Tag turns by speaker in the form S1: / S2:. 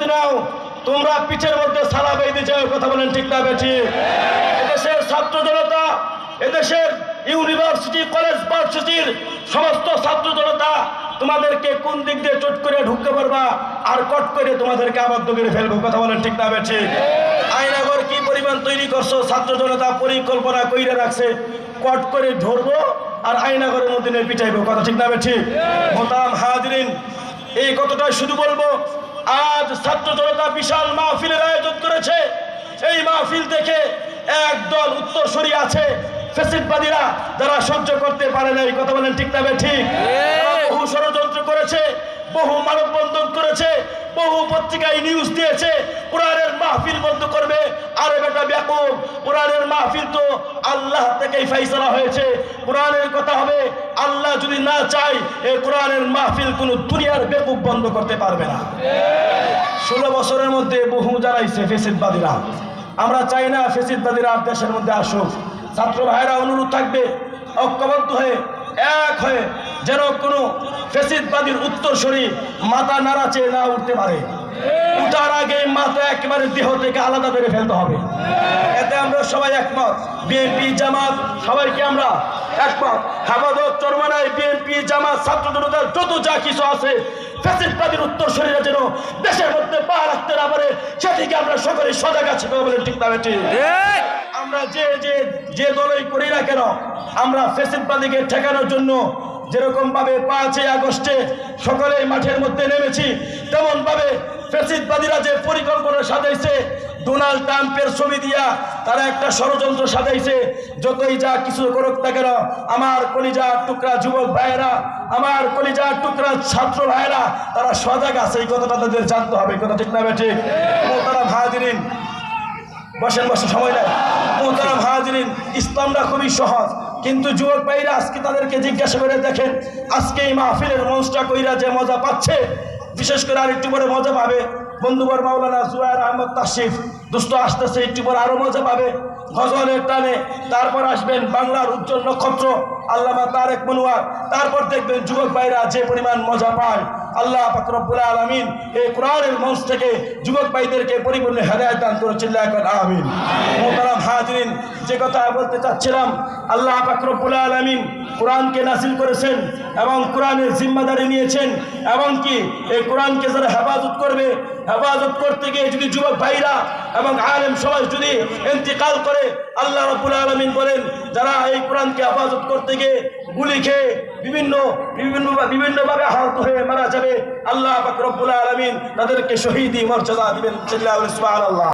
S1: প্রস্তুতি নাও, তোমরা পিঠের মধ্যে সালা বেঁধে যাও। কথা বলেন ঠিক না বেঠিক? এদেশের ছাত্র জনতা, এদেশের ইউনিভার্সিটি, কলেজ, ভার্সিটির সমস্ত ছাত্র জনতা তোমাদেরকে কোন দিক দিয়ে চট করে ঢুকতে পারবা আর কট করে তোমাদেরকে আবদ্ধ করে ফেলবো। কথা বলেন ঠিক না বেঠিক? আয়নাঘর কি পরিমাণ তৈরি করছো, ছাত্র জনতা পরিকল্পনা কইরে রাখছে, কট করে ধরবো আর আয়নাঘরের মধ্যে নিয়ে পিটাইবো। কথা ঠিক না বেঠিক? মোহতারাম হাজিরিন, এই কথাটাই শুধু বলবো, আজ ছাত্র জনতা বিশাল মাহফিলের আয়োজন করেছে। এই মাহফিল দেখে একদল উত্তরসূরি আছে ফ্যাসিস্টবাদীরা, যারা সহ্য করতে পারে না। এই কথা বলেন ঠিক না ঠিক? বহু ষড়যন্ত্র করেছে, বহু মানববন্ধন করেছে, বহু পত্রিকায় নিউজ দিয়েছে কোরআনের মাহফিল বন্ধ করবে। আরে বেটা বেকুব, কোরআনের মাহফিল তো আল্লাহ থেকেই ফয়সালা হয়েছে, কোরআনের কথা হবে। আল্লাহ যদি না চায় এই কোরআনের মাহফিল কোনো দুনিয়ার বেকুব বন্ধ করতে পারবে না। 16 বছরের মধ্যে বহু জানাইছে ফ্যাসিস্টবাদীরা। আমরা চাই না ফ্যাসিস্টবাদীরা দেশের মধ্যে আসুক। ছাত্র ভাইরা অনুরোধ থাকবে, ঐক্যবদ্ধ হয়ে, এক হয়ে, যেন কোনো ফ্যাসিস্টবাদীর উত্তরসূরি মাথা নাড়াচে না উঠতে পারে। উঠার আগে মাথা একেবারে দেহ থেকে আলাদা করে ফেলতে হবে। এতে আমরা সবাই একমত। বিএনপি, জামাত, সবাইকে আমরা একমত। হেফাজত, চরমনাই, বিএনপি, জামাত, ছাত্র জনতার যত যা কিছু আছে, ফ্যাসিস্টবাদীর উত্তরসূরিরা যেন দেশের মধ্যে পা রাখতে না পারে, সেদিকে আমরা সকলে সজাগ আছি। বলেন ঠিক না ঠিক? আমরা যে দলই করি না কেন, আমরা ফ্যাসিস্টবাদীকে ঠেকানোর জন্য যেরকম ভাবে 5ই আগস্টে সকলেই মাঠের মধ্যে নেমেছি, তেমন ভাবে ফ্যাসিস্টবাদীরা যে পরিকল্পনা সাজাইছে, ডোনাল্ড ট্রাম্পের ছবি দিয়া তারা একটা ষড়যন্ত্র সাজাইছে। যতই যা কিছু করুক না কেন, আমার কলিজার টুকরা যুবক ভাইয়েরা, আমার কলিজার টুকরা ছাত্র ভাইয়েরা, তারা সজাগ আছে। এই কথাটা তাদের জানতে হবে। কথা ঠিক না ঠিক? মোহতারাম হাজিরিন, বসেন, সময় নেই। মোহতারাম হাজিরিন, ইসলামটা খুবই সহজ, কিন্তু যুবক ভাইরা আজকে তাদেরকে জিজ্ঞাসা করে দেখেন, আজকে এই মাহফিলের মঞ্চটা কইরা যে মজা পাচ্ছে, বিশেষ করে আর একটু পরে মজা পাবে বন্ধুবর মাওলানা জুবায়ের আহমদ তাশরিফ দোস্ত আসতেছে, একটু পরে আরো মজা পাবে গজলের টানে। তারপর আসবেন বাংলার উজ্জ্বল নক্ষত্র আল্লামা তারেক মনোয়ার। তারপর দেখবেন যুবক ভাইরা যে পরিমাণ মজা পায়। আল্লাহ পাক রব্বুল আলামিন এই কোরআনের মঞ্চ থেকে যুবক ভাইদেরকে পরিপূর্ণ হেদায়েত দান করে, চিল্লাহ এখন আমিন। মোহতারাম হাজিরিন, যে কথা বলতে চাচ্ছিলাম, আল্লাহ পাক রব্বুল আলামিন কোরআনকে নাযিল করেছেন এবং কোরআনের জিম্মাদারি নিয়েছেন, এবং কি এই কোরআনকে যারা হেফাজত করবে, হেফাজত করতে গিয়ে যদি যুবক ভাইরা এবং আলেম সমাজ যদি ইন্তিকাল করে, আল্লাহ রাব্বুল আলামিন বলেন যারা এই কোরআনকে হেফাজত করতে গিয়ে গুলি খেয়ে বিভিন্নভাবে আহত হয়ে মারা যাবে, আল্লাহ পাক রব্বুল আলামিন তাদেরকে শহীদি মর্যাদা দিবেন। সুবহানাল্লাহ।